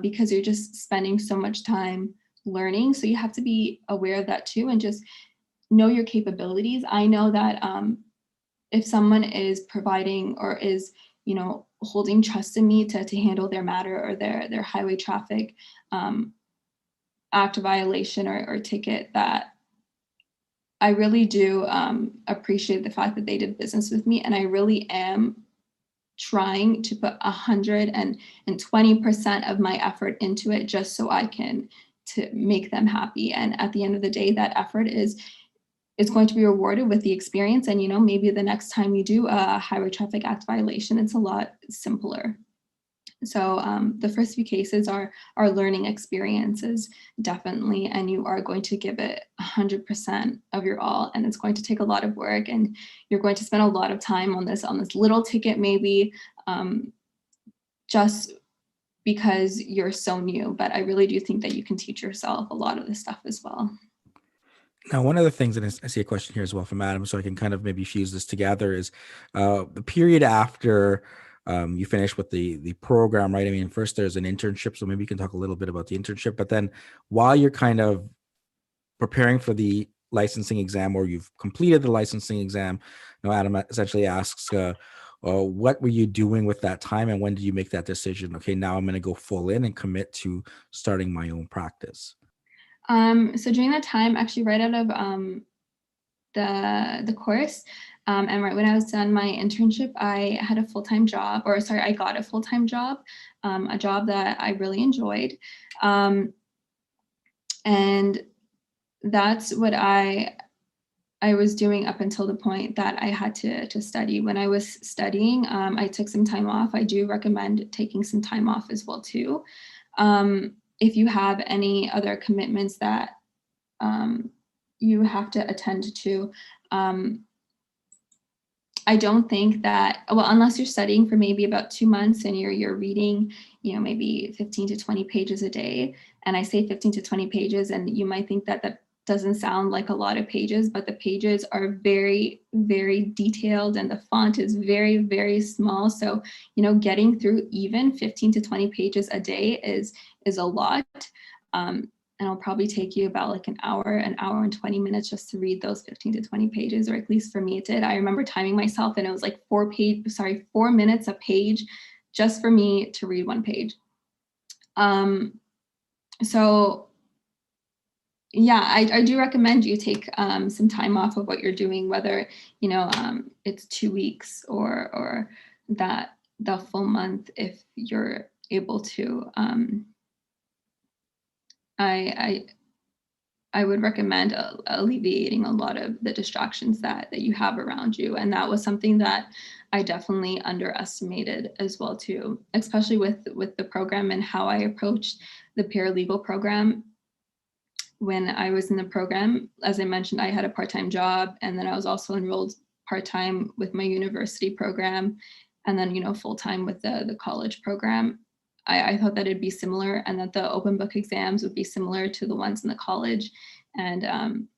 because you're just spending so much time learning. So you have to be aware of that too, and just know your capabilities. I know that if someone is providing or is, holding trust in me to handle their matter or their highway traffic act violation or ticket, that I really do appreciate the fact that they did business with me, and I really am trying to put 120% of my effort into it, just so I can to make them happy. And at the end of the day, that effort is going to be rewarded with the experience. And maybe the next time you do a highway traffic act violation, it's a lot simpler. So the first few cases are learning experiences, definitely, and you are going to give it 100% of your all, and it's going to take a lot of work, and you're going to spend a lot of time on this little ticket, maybe, just because you're so new. But I really do think that you can teach yourself a lot of this stuff as well. Now, one of the things, and I see a question here as well from Adam, so I can kind of maybe fuse this together, is the period after you finish with the program, right? I mean, first there's an internship, so maybe you can talk a little bit about the internship, but then while you're kind of preparing for the licensing exam, or you've completed the licensing exam, Adam essentially asks, what were you doing with that time, and when did you make that decision? Okay, now I'm going to go full in and commit to starting my own practice. So during that time, actually right out of the course, and right when I was done my internship, I had a full-time job, or sorry, I got a full-time job, a job that I really enjoyed. And that's what I was doing up until the point that I had to study. When I was studying, I took some time off. I do recommend taking some time off as well too. If you have any other commitments that you have to attend to, I don't think that, well, unless you're studying for maybe about 2 months and you're reading, maybe 15 to 20 pages a day. And I say 15 to 20 pages, and you might think that that doesn't sound like a lot of pages, but the pages are very, very detailed and the font is very, very small. So, getting through even 15 to 20 pages a day is a lot. And it'll probably take you about like an hour and 20 minutes just to read those 15 to 20 pages, or at least for me it did. I remember timing myself and it was like 4 minutes a page just for me to read one page. So yeah, I do recommend you take some time off of what you're doing, whether it's 2 weeks or that the full month if you're able to. I I would recommend alleviating a lot of the distractions that you have around you, and that was something that I definitely underestimated as well too, especially with the program and how I approached the paralegal program. When I was in the program, as I mentioned, I had a part-time job, and then I was also enrolled part-time with my university program, and then full-time with the college program. I thought that it'd be similar, and that the open book exams would be similar to the ones in the college, and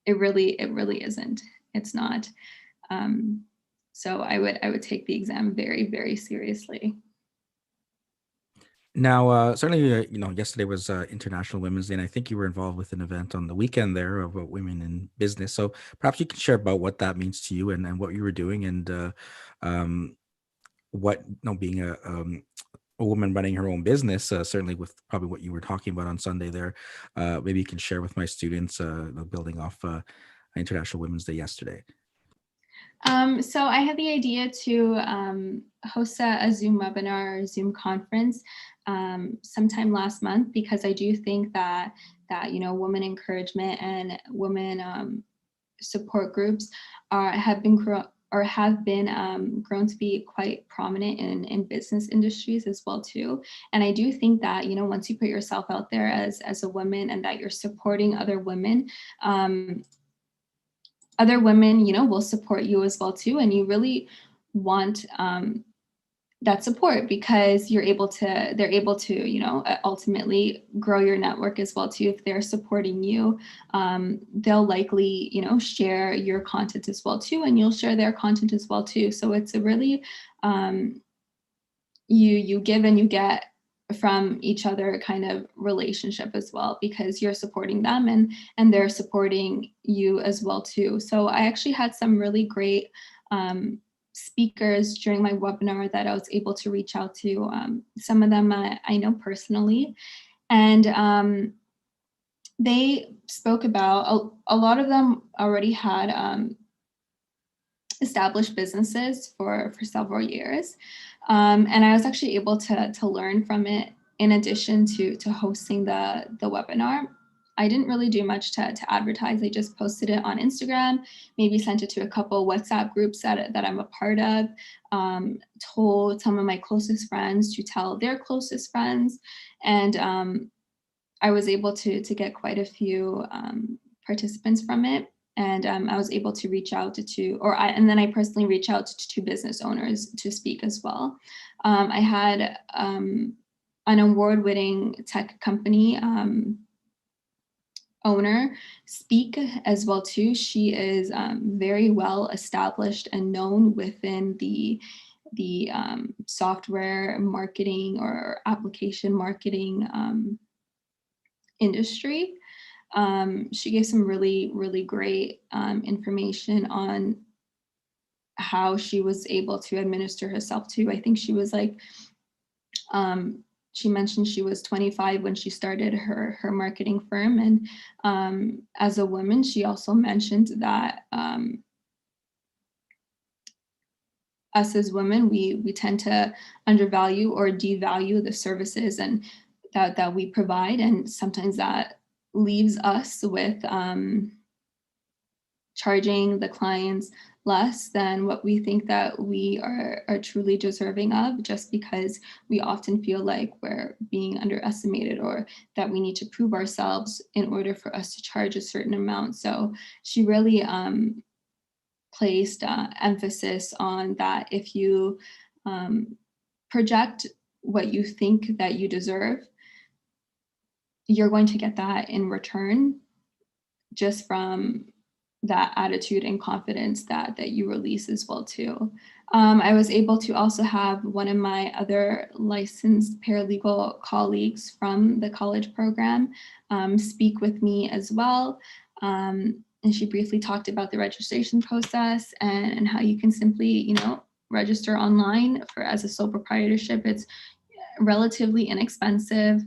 it really isn't. It's not. Um, so I would take the exam very, very seriously. Now, certainly, yesterday was International Women's Day, and I think you were involved with an event on the weekend there about women in business. So perhaps you can share about what that means to you, and what you were doing, and um, what being a woman running her own business, certainly with probably what you were talking about on Sunday there. Maybe you can share with my students, building off International Women's Day yesterday. So I had the idea to host a Zoom webinar or Zoom conference sometime last month, because I do think that women encouragement and women support groups have been grown to be quite prominent in business industries as well too. And I do think that once you put yourself out there as a woman, and that you're supporting um, other women, will support you as well too. And you really want that support, because they're able to, ultimately grow your network as well too. If they're supporting you, they'll likely, share your content as well too, and you'll share their content as well too. So it's a really, you give and you get from each other kind of relationship as well, because you're supporting them and they're supporting you as well too. So I actually had some really great speakers during my webinar that I was able to reach out to. Some of them I know personally, and they spoke about a lot of them already had established businesses for several years. And I was actually able to learn from it, in addition to hosting the webinar. I didn't really do much to advertise. I just posted it on Instagram, maybe sent it to a couple WhatsApp groups that I'm a part of, told some of my closest friends to tell their closest friends. And I was able to get quite a few participants from it. And I was able to reach out and then I personally reached out to business owners to speak as well. I had an award-winning tech company owner speak as well too. She is very well established and known within the software marketing or application marketing industry. She gave some really, really great information on how she was able to administer herself too. I think she was like, she mentioned she was 25 when she started her marketing firm, and as a woman, she also mentioned that us as women, we tend to undervalue or devalue the services and that we provide, and sometimes that leaves us with charging the clients less than what we think that we are truly deserving of, just because we often feel like we're being underestimated or that we need to prove ourselves in order for us to charge a certain amount. So she really placed emphasis on that. If you project what you think that you deserve, you're going to get that in return, just from that attitude and confidence that you release as well too. I was able to also have one of my other licensed paralegal colleagues from the college program speak with me as well. And she briefly talked about the registration process and how you can simply, register online for as a sole proprietorship. It's relatively inexpensive.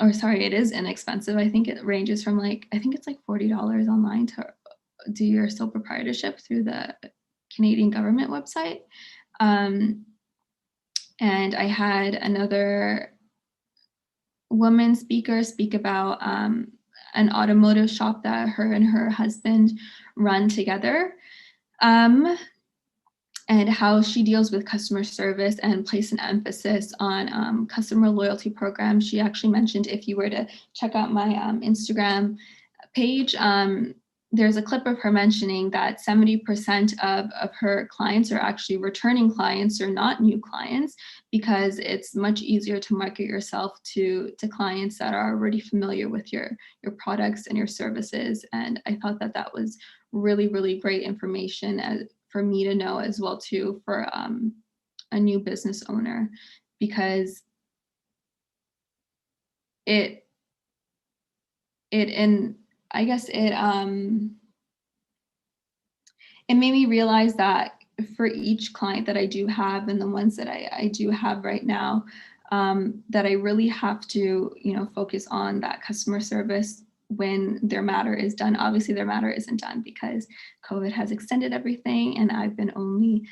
Or sorry, it is inexpensive. I think it ranges from I think it's like $40 online to do your sole proprietorship through the Canadian government website. And I had another woman speaker speak about an automotive shop that her and her husband run together. And how she deals with customer service and place an emphasis on customer loyalty programs. She actually mentioned, if you were to check out my Instagram page, there's a clip of her mentioning that 70% of her clients are actually returning clients or not new clients, because it's much easier to market yourself to clients that are already familiar with your products and your services. And I thought that was really, really great information for me to know as well too, for a new business owner, because it and I guess it made me realize that for each client that I do have, and the ones that I do have right now, that I really have to, focus on that customer service when their matter is done. Obviously, their matter isn't done because COVID has extended everything, and I've been only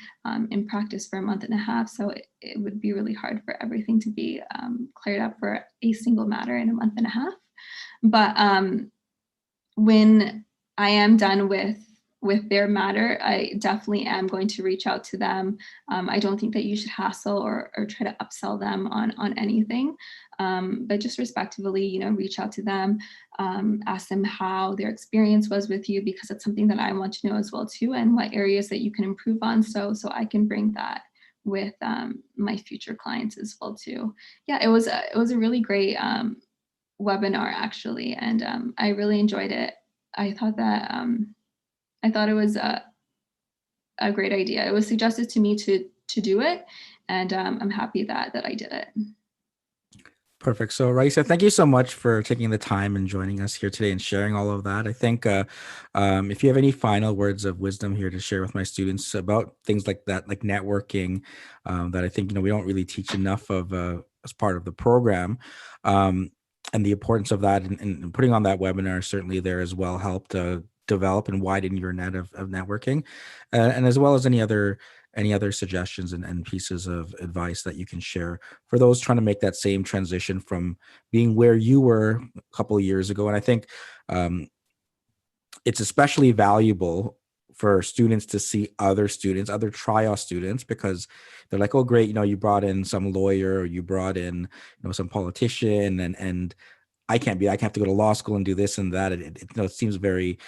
in practice for a month and a half. So it would be really hard for everything to be cleared up for a single matter in a month and a half. But when I am done with their matter, I definitely am going to reach out to them. I don't think that you should hassle or try to upsell them on anything, but just respectfully, reach out to them, ask them how their experience was with you, because it's something that I want to know as well too, and what areas that you can improve on, so I can bring that with my future clients as well too. Yeah, it was a really great webinar actually, and I really enjoyed it. I thought that I thought it was a great idea. It was suggested to me to do it, and I'm happy that I did it. Perfect. So, Raiessa, thank you so much for taking the time and joining us here today and sharing all of that. I think if you have any final words of wisdom here to share with my students about things like that, like networking, that I think we don't really teach enough of as part of the program, and the importance of that, and putting on that webinar certainly there as well helped develop and widen your net of networking, and as well as any other suggestions and pieces of advice that you can share for those trying to make that same transition from being where you were a couple of years ago. And I think it's especially valuable for students to see other trial students, because they're like, oh, great, you brought in some lawyer, or you brought in, some politician, and I have to go to law school and do this and that. It seems very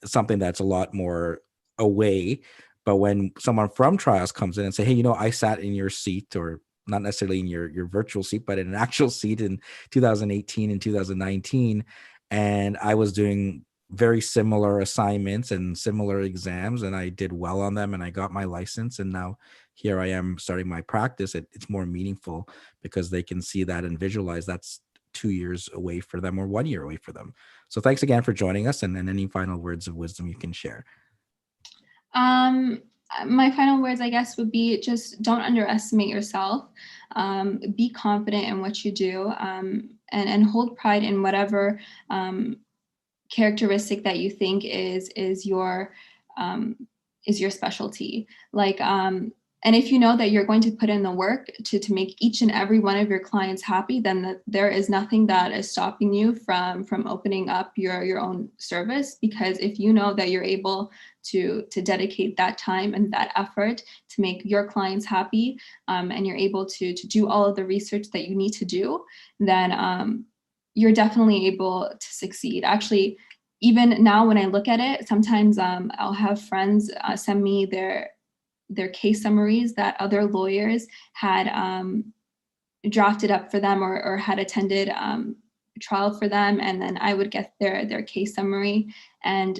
something that's a lot more away. But when someone from trials comes in and say, hey, I sat in your seat, or not necessarily in your virtual seat, but in an actual seat in 2018 and 2019, and I was doing very similar assignments and similar exams, and I did well on them, and I got my license, and now here I am starting my practice. It's more meaningful because they can see that and visualize that's 2 years away for them, or 1 year away for them. So thanks again for joining us, and any final words of wisdom you can share. Um, my final words, I guess, would be just don't underestimate yourself. Be confident in what you do, and hold pride in whatever um, characteristic that you think um, is your specialty. Like, and if you know that you're going to put in the work to make each and every one of your clients happy, then there is nothing that is stopping you from opening up your own service. Because if you know that you're able to dedicate that time and that effort to make your clients happy, and you're able to do all of the research that you need to do, then you're definitely able to succeed. Actually, even now when I look at it, sometimes I'll have friends send me their case summaries that other lawyers had drafted up for them, or had attended trial for them, and then I would get their case summary. And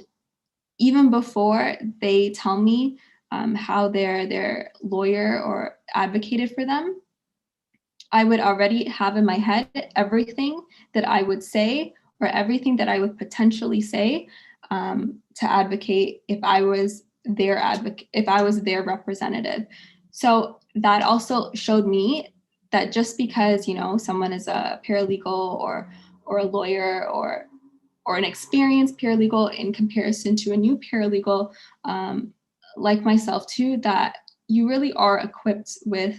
even before they tell me how their lawyer or advocated for them, I would already have in my head everything that I would say, or everything that I would potentially say to advocate if I was their advocate, if I was their representative. So that also showed me that just because, you know, someone is a paralegal or a lawyer, or an experienced paralegal in comparison to a new paralegal, um, like myself too, that you really are equipped with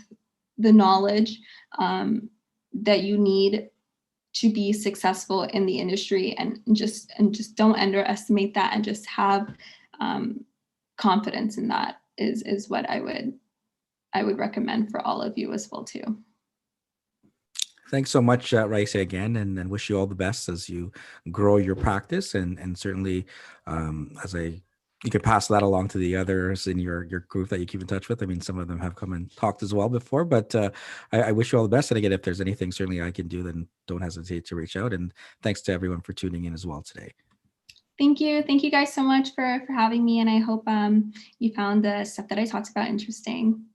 the knowledge that you need to be successful in the industry, and just don't underestimate that, and just have um, confidence in that is what I would recommend for all of you as well too. Thanks so much, Raisa, again, and wish you all the best as you grow your practice, and certainly as you could pass that along to the others in your group that you keep in touch with. I mean, some of them have come and talked as well before, but I wish you all the best. And again, if there's anything certainly I can do, then don't hesitate to reach out. And thanks to everyone for tuning in as well today. Thank you guys so much for having me, and I hope you found the stuff that I talked about interesting.